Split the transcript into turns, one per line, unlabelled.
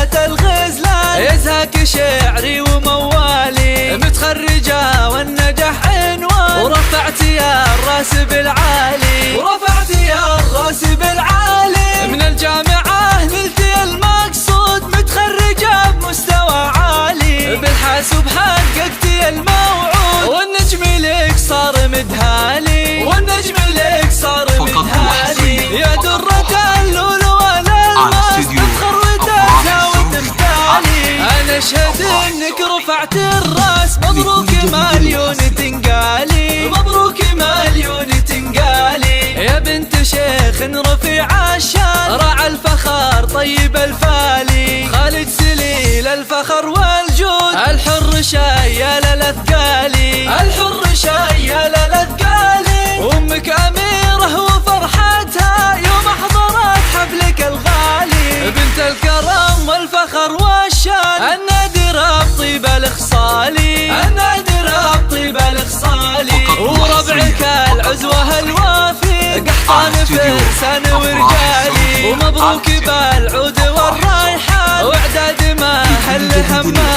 ذات الغزلان، يزهق شعري وموالي، متخرجة والنجاح عنوان، ورفعت يا الراس بالعالي، ورفعت يا الراس بالعالي، من الجامعة نلتي المقصود، متخرجة بمستوى عالي، بالحاسوب حققتي الموعود، والنجم لك صار مدهالي، والنجم لك صار مدهالي، يا درة اللؤلؤ والألماس تفخر وتزاوي تمثالي، أنا أشهد إنك رفعت الراس، مبروك مليون تنقالي، مبروك مليون تنقالي، يا بنت شيخ رفيع الشان، راعى الفخر طيب الفالي، خالد سليل الفخر والجود، الحر شايل الاثقالي، الحر شايل الاثقالي، وامك اميره وفرحتها يوم حضرت حفلك الغالي، بنت الكرم والفخر والشان، النادرة بطيب الاخصالي، النادرة بطيب الاخصالي، وربعك العزوة الوافي، قحطان فرسان ورجالي، ومبروك بالعود والرايحان، واعداد ما هل همال.